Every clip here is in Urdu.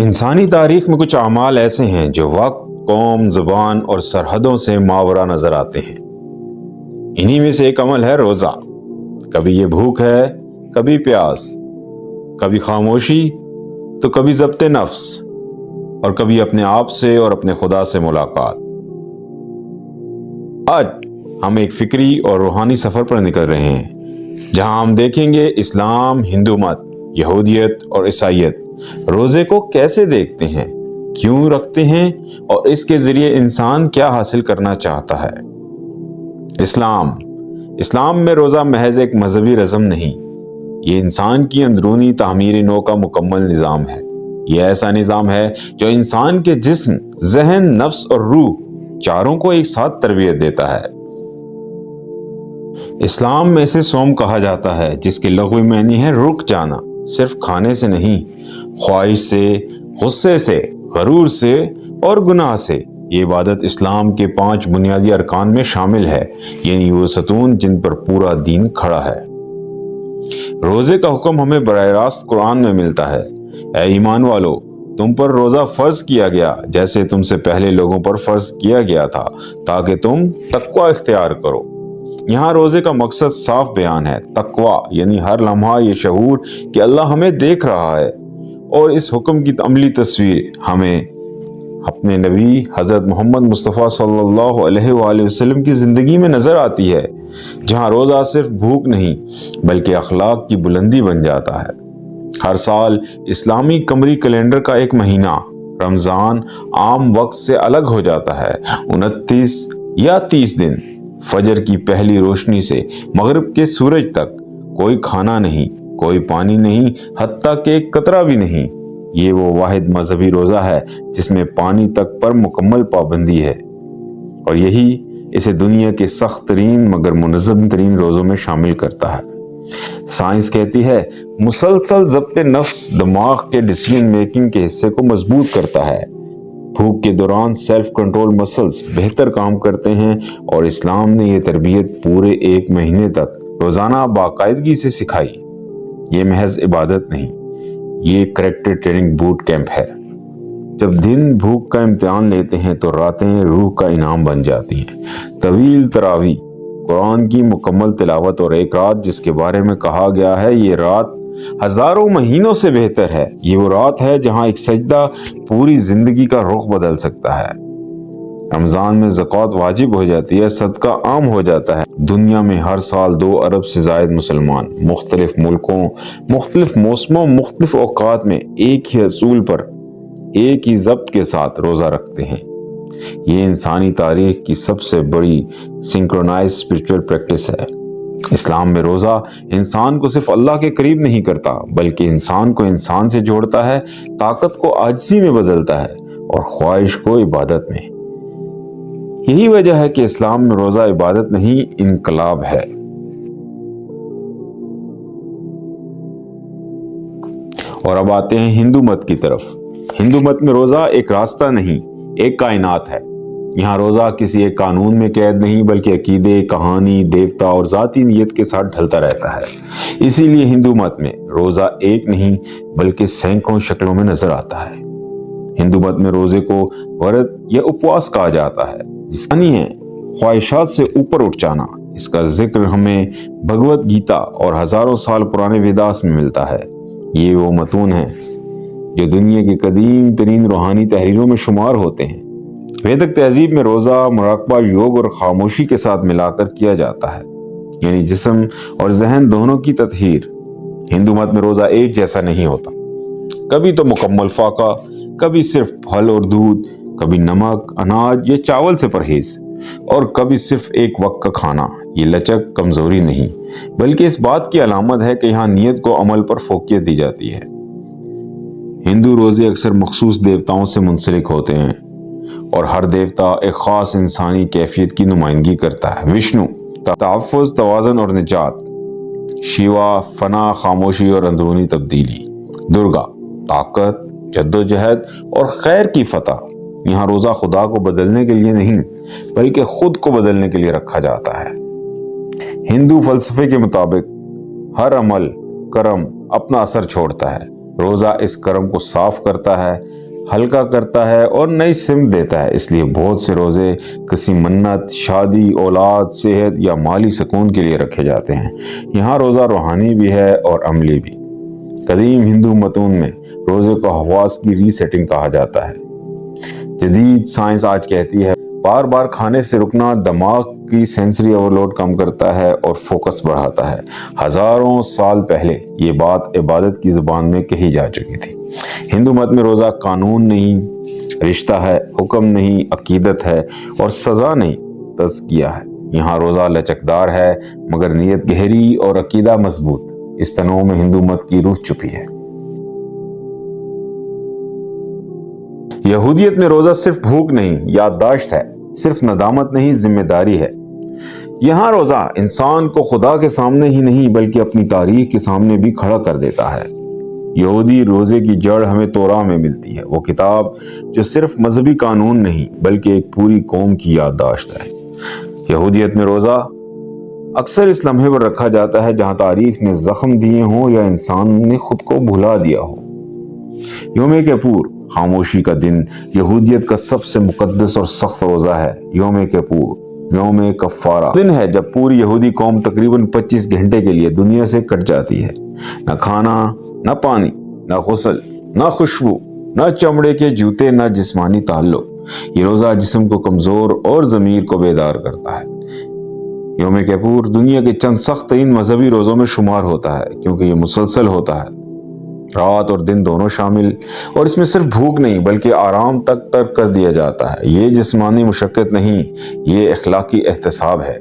انسانی تاریخ میں کچھ اعمال ایسے ہیں جو وقت، قوم، زبان اور سرحدوں سے ماورا نظر آتے ہیں۔ انہی میں سے ایک عمل ہے روزہ۔ کبھی یہ بھوک ہے، کبھی پیاس، کبھی خاموشی تو کبھی ضبط نفس، اور کبھی اپنے آپ سے اور اپنے خدا سے ملاقات۔ آج ہم ایک فکری اور روحانی سفر پر نکل رہے ہیں، جہاں ہم دیکھیں گے اسلام، ہندو مت، یہودیت اور عیسائیت روزے کو کیسے دیکھتے ہیں، کیوں رکھتے ہیں، اور اس کے ذریعے انسان کیا حاصل کرنا چاہتا ہے۔ اسلام میں روزہ محض ایک مذہبی رسم نہیں، یہ انسان کی اندرونی تعمیر نو کا مکمل نظام ہے۔ یہ ایسا نظام ہے جو انسان کے جسم، ذہن، نفس اور روح چاروں کو ایک ساتھ تربیت دیتا ہے۔ اسلام میں اسے صوم کہا جاتا ہے، جس کے لغوی معنی ہے رک جانا، صرف کھانے سے نہیں، خواہش سے، غصے سے، غرور سے اور گناہ سے۔ یہ عبادت اسلام کے 5 بنیادی ارکان میں شامل ہے، یعنی وہ ستون جن پر پورا دین کھڑا ہے۔ روزے کا حکم ہمیں براہ راست قرآن میں ملتا ہے۔ اے ایمان والو، تم پر روزہ فرض کیا گیا جیسے تم سے پہلے لوگوں پر فرض کیا گیا تھا، تاکہ تم تقوی اختیار کرو۔ یہاں روزے کا مقصد صاف بیان ہے، تقوی، یعنی ہر لمحہ یہ شعور کہ اللہ ہمیں دیکھ رہا ہے، اور اس حکم کی عملی تصویر ہمیں اپنے نبی حضرت محمد مصطفیٰ صلی اللہ علیہ وآلہ وسلم کی زندگی میں نظر آتی ہے، جہاں روزہ صرف بھوک نہیں بلکہ اخلاق کی بلندی بن جاتا ہے۔ ہر سال اسلامی قمری کیلنڈر کا ایک مہینہ رمضان عام وقت سے الگ ہو جاتا ہے۔ 29 یا 30 دن فجر کی پہلی روشنی سے مغرب کے سورج تک کوئی کھانا نہیں، کوئی پانی نہیں، حتیٰ کہ ایک قطرہ بھی نہیں۔ یہ وہ واحد مذہبی روزہ ہے جس میں پانی تک پر مکمل پابندی ہے، اور یہی اسے دنیا کے سخت ترین مگر منظم ترین روزوں میں شامل کرتا ہے۔ سائنس کہتی ہے مسلسل ضبط نفس دماغ کے ڈیسیژن میکنگ کے حصے کو مضبوط کرتا ہے۔ بھوک کے دوران سیلف کنٹرول مسلز بہتر کام کرتے ہیں، اور اسلام نے یہ تربیت پورے 1 مہینے تک روزانہ باقاعدگی سے سکھائی۔ یہ محض عبادت نہیں، یہ کریکٹر ٹریننگ بوٹ کیمپ ہے۔ جب دن بھوک کا امتحان لیتے ہیں تو راتیں روح کا انعام بن جاتی ہیں۔ طویل تراویح، قرآن کی مکمل تلاوت، اور ایک رات جس کے بارے میں کہا گیا ہے یہ رات ہزاروں مہینوں سے بہتر ہے۔ یہ وہ رات ہے جہاں ایک سجدہ پوری زندگی کا رخ بدل سکتا ہے۔ رمضان میں زکوٰۃ واجب ہو جاتی ہے، صدقہ عام ہو جاتا ہے۔ دنیا میں ہر سال 2 ارب سے زائد مسلمان مختلف ملکوں، مختلف موسموں، مختلف اوقات میں ایک ہی اصول پر، ایک ہی ضبط کے ساتھ روزہ رکھتے ہیں۔ یہ انسانی تاریخ کی سب سے بڑی سنکرونائز اسپرچول پریکٹس ہے۔ اسلام میں روزہ انسان کو صرف اللہ کے قریب نہیں کرتا، بلکہ انسان کو انسان سے جوڑتا ہے، طاقت کو عاجزی میں بدلتا ہے، اور خواہش کو عبادت میں۔ یہی وجہ ہے کہ اسلام میں روزہ عبادت نہیں، انقلاب ہے۔ اور اب آتے ہیں ہندو مت کی طرف۔ ہندو مت میں روزہ ایک راستہ نہیں، ایک کائنات ہے۔ یہاں روزہ کسی ایک قانون میں قید نہیں، بلکہ عقیدے، کہانی، دیوتا اور ذاتی نیت کے ساتھ ڈھلتا رہتا ہے۔ اسی لیے ہندو مت میں روزہ ایک نہیں بلکہ سینکڑوں شکلوں میں نظر آتا ہے۔ ہندو مت میں روزے کو ورت یا اپواس کہا جاتا ہے، جس کا معنی ہے خواہشات سے اوپر اٹھ جانا۔ اس کا ذکر ہمیں بھگوت گیتا اور ہزاروں سال پرانے ویداس میں ملتا ہے۔ یہ وہ متون ہیں جو دنیا کی قدیم ترین روحانی تحریروں میں شمار ہوتے ہیں۔ ویدک تہذیب میں روزہ مراقبہ، یوگ اور خاموشی کے ساتھ ملا کر کیا جاتا ہے، یعنی جسم اور ذہن دونوں کی تطہیر۔ ہندو مت میں روزہ ایک جیسا نہیں ہوتا، کبھی تو مکمل فاقہ، کبھی صرف پھل اور دودھ، کبھی نمک، اناج یا چاول سے پرہیز، اور کبھی صرف ایک وقت کا کھانا۔ یہ لچک کمزوری نہیں بلکہ اس بات کی علامت ہے کہ یہاں نیت کو عمل پر فوقیت دی جاتی ہے۔ ہندو روزے اکثر مخصوص دیوتاؤں سے منسلک ہوتے ہیں، اور ہر دیوتا ایک خاص انسانی کیفیت کی نمائندگی کرتا ہے۔ وشنو تحفظ، توازن اور نجات، شیوا فنا، خاموشی اور اندرونی تبدیلی، درگا طاقت، جدوجہد اور خیر کی فتح۔ یہاں روزہ خدا کو بدلنے کے لیے نہیں بلکہ خود کو بدلنے کے لیے رکھا جاتا ہے۔ ہندو فلسفے کے مطابق ہر عمل، کرم اپنا اثر چھوڑتا ہے۔ روزہ اس کرم کو صاف کرتا ہے، ہلکا کرتا ہے اور نئی سمت دیتا ہے۔ اس لیے بہت سے روزے کسی منت، شادی، اولاد، صحت یا مالی سکون کے لیے رکھے جاتے ہیں۔ یہاں روزہ روحانی بھی ہے اور عملی بھی۔ قدیم ہندو متون میں روزے کو حواس کی ری سیٹنگ کہا جاتا ہے۔ جدید سائنس آج کہتی ہے بار بار کھانے سے رکنا دماغ کی سینسری اوورلوڈ کم کرتا ہے اور فوکس بڑھاتا ہے۔ ہزاروں سال پہلے یہ بات عبادت کی زبان میں کہی جا چکی تھی۔ ہندو مت میں روزہ قانون نہیں، رشتہ ہے، حکم نہیں، عقیدت ہے، اور سزا نہیں، تزکیہ ہے۔ یہاں روزہ لچکدار ہے مگر نیت گہری اور عقیدہ مضبوط۔ اس تنوع میں ہندو مت کی روح چھپی ہے۔ یہودیت میں روزہ صرف بھوک نہیں، یادداشت ہے، صرف ندامت نہیں، ذمہ داری ہے۔ یہاں روزہ انسان کو خدا کے سامنے ہی نہیں بلکہ اپنی تاریخ کے سامنے بھی کھڑا کر دیتا ہے۔ یہودی روزے کی جڑ ہمیں توراہ میں ملتی ہے، وہ کتاب جو صرف مذہبی قانون نہیں بلکہ ایک پوری قوم کی یادداشت ہے۔ یہودیت میں روزہ اکثر اس لمحے پر رکھا جاتا ہے جہاں تاریخ نے زخم دیے ہوں یا انسان نے خود کو بھلا دیا ہو۔ یوم کپور، خاموشی کا دن، یہودیت کا سب سے مقدس اور سخت روزہ ہے۔ یوم کپور، یوم کفارہ، دن ہے جب پوری یہودی قوم تقریباً 25 گھنٹے کے لیے دنیا سے کٹ جاتی ہے۔ نہ کھانا، نہ پانی، نہ غسل، نہ خوشبو، نہ چمڑے کے جوتے، نہ جسمانی تعلق۔ یہ روزہ جسم کو کمزور اور ضمیر کو بیدار کرتا ہے۔ یوم کپور دنیا کے چند سخت ترین مذہبی روزوں میں شمار ہوتا ہے کیونکہ یہ مسلسل ہوتا ہے، رات اور دن دونوں شامل، اور اس میں صرف بھوک نہیں بلکہ آرام تک ترک کر دیا جاتا ہے۔ یہ جسمانی مشقت نہیں، یہ اخلاقی احتساب ہے۔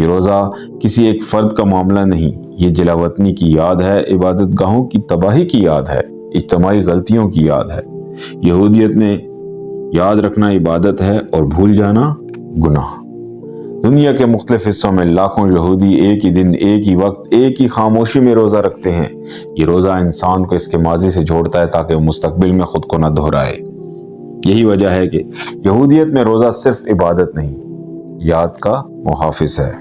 یہ روزہ کسی ایک فرد کا معاملہ نہیں، یہ جلاوطنی کی یاد ہے، عبادت گاہوں کی تباہی کی یاد ہے، اجتماعی غلطیوں کی یاد ہے۔ یہودیت میں یاد رکھنا عبادت ہے اور بھول جانا گناہ۔ دنیا کے مختلف حصوں میں لاکھوں یہودی ایک ہی دن، ایک ہی وقت، ایک ہی خاموشی میں روزہ رکھتے ہیں۔ یہ روزہ انسان کو اس کے ماضی سے جوڑتا ہے تاکہ وہ مستقبل میں خود کو نہ دہرائے۔ یہی وجہ ہے کہ یہودیت میں روزہ صرف عبادت نہیں، یاد کا محافظ ہے۔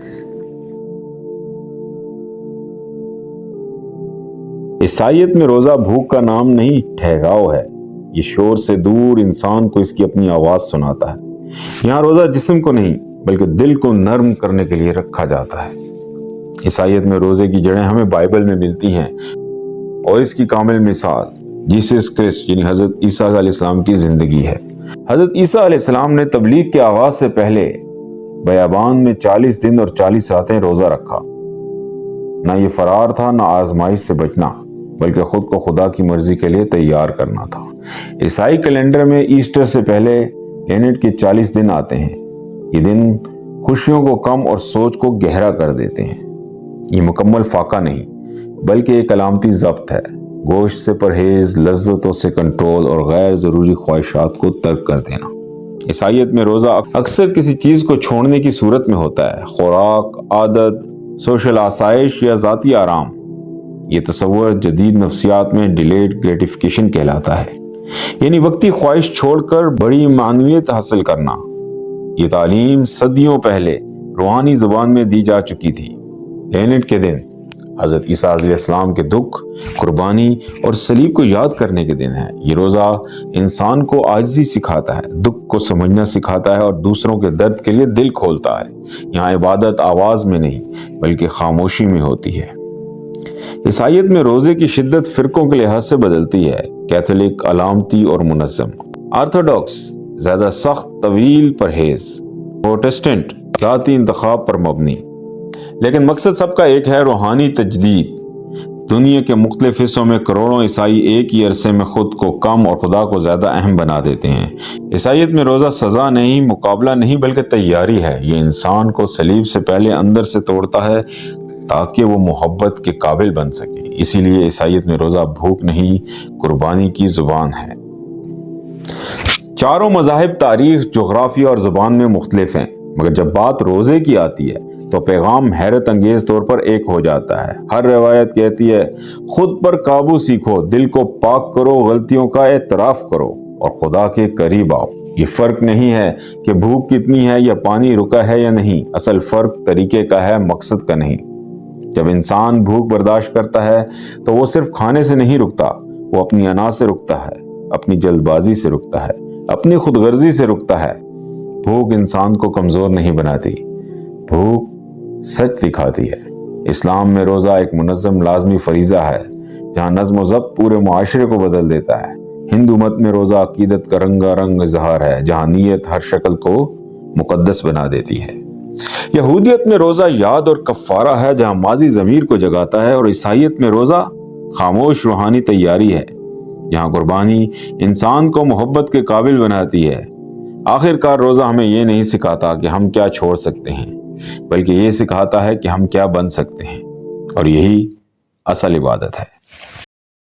عیسائیت میں روزہ بھوک کا نام نہیں، ٹھہراؤ ہے۔ یہ شور سے دور انسان کو اس کی اپنی آواز سناتا ہے۔ یہاں روزہ جسم کو نہیں بلکہ دل کو نرم کرنے کے لیے رکھا جاتا ہے۔ عیسائیت میں روزے کی جڑیں ہمیں بائبل میں ملتی ہیں اور اس کی کامل مثال جیسس کرسٹ یعنی حضرت عیسیٰ علیہ السلام کی زندگی ہے۔ حضرت عیسیٰ علیہ السلام نے تبلیغ کے آغاز سے پہلے بیابان میں 40 دن اور 40 راتیں روزہ رکھا۔ نہ یہ فرار تھا، نہ آزمائش سے بچنا، بلکہ خود کو خدا کی مرضی کے لیے تیار کرنا تھا۔ عیسائی کیلنڈر میں ایسٹر سے پہلے لینٹ کے 40 دن آتے ہیں۔ یہ دن خوشیوں کو کم اور سوچ کو گہرا کر دیتے ہیں۔ یہ مکمل فاقہ نہیں بلکہ ایک علامتی ضبط ہے۔ گوشت سے پرہیز، لذتوں سے کنٹرول اور غیر ضروری خواہشات کو ترک کر دینا۔ عیسائیت میں روزہ اکثر کسی چیز کو چھوڑنے کی صورت میں ہوتا ہے، خوراک، عادت، سوشل آسائش یا ذاتی آرام۔ یہ تصور جدید نفسیات میں ڈیلیڈ گریٹیفیکیشن کہلاتا ہے، یعنی وقتی خواہش چھوڑ کر بڑی معنویت حاصل کرنا۔ یہ تعلیم صدیوں پہلے روحانی زبان میں دی جا چکی تھی۔ لینٹ کے دن حضرت عیسیٰ علیہ السلام کے دکھ، قربانی اور صلیب کو یاد کرنے کے دن ہے۔ یہ روزہ انسان کو عاجزی سکھاتا ہے، دکھ کو سمجھنا سکھاتا ہے اور دوسروں کے درد کے لیے دل کھولتا ہے۔ یہاں عبادت آواز میں نہیں بلکہ خاموشی میں ہوتی ہے۔ عیسائیت میں روزے کی شدت فرقوں کے لحاظ سے بدلتی ہے۔ کیتھولک علامتی اور منظم، آرتھوڈاکس زیادہ سخت طویل پرہیز، پروٹسٹنٹ ذاتی انتخاب پر مبنی، لیکن مقصد سب کا ایک ہے، روحانی تجدید۔ دنیا کے مختلف حصوں میں کروڑوں عیسائی ایک ہی عرصے میں خود کو کم اور خدا کو زیادہ اہم بنا دیتے ہیں۔ عیسائیت میں روزہ سزا نہیں، مقابلہ نہیں بلکہ تیاری ہے۔ یہ انسان کو صلیب سے پہلے اندر سے توڑتا ہے تاکہ وہ محبت کے قابل بن سکے۔ اسی لیے عیسائیت میں روزہ بھوک نہیں، قربانی کی زبان ہے۔ چاروں مذاہب تاریخ، جغرافیہ اور زبان میں مختلف ہیں، مگر جب بات روزے کی آتی ہے تو پیغام حیرت انگیز طور پر ایک ہو جاتا ہے۔ ہر روایت کہتی ہے خود پر قابو سیکھو، دل کو پاک کرو، غلطیوں کا اعتراف کرو اور خدا کے قریب آؤ۔ یہ فرق نہیں ہے کہ بھوک کتنی ہے یا پانی رکا ہے یا نہیں، اصل فرق طریقے کا ہے، مقصد کا نہیں۔ جب انسان بھوک برداشت کرتا ہے تو وہ صرف کھانے سے نہیں رکتا، وہ اپنی انا سے رکتا ہے، اپنی جلد بازی سے رکتا ہے، اپنی خود غرضی سے رکتا ہے۔ بھوک انسان کو کمزور نہیں بناتی، بھوک سچ دکھاتی ہے۔ اسلام میں روزہ ایک منظم لازمی فریضہ ہے، جہاں نظم و ضبط پورے معاشرے کو بدل دیتا ہے۔ ہندو مت میں روزہ عقیدت کا رنگا رنگ اظہار ہے، جہاں نیت ہر شکل کو مقدس بنا دیتی ہے۔ یہودیت میں روزہ یاد اور کفارہ ہے، جہاں ماضی ضمیر کو جگاتا ہے، اور عیسائیت میں روزہ خاموش روحانی تیاری ہے، جہاں قربانی انسان کو محبت کے قابل بناتی ہے۔ آخر کار روزہ ہمیں یہ نہیں سکھاتا کہ ہم کیا چھوڑ سکتے ہیں، بلکہ یہ سکھاتا ہے کہ ہم کیا بن سکتے ہیں، اور یہی اصل عبادت ہے۔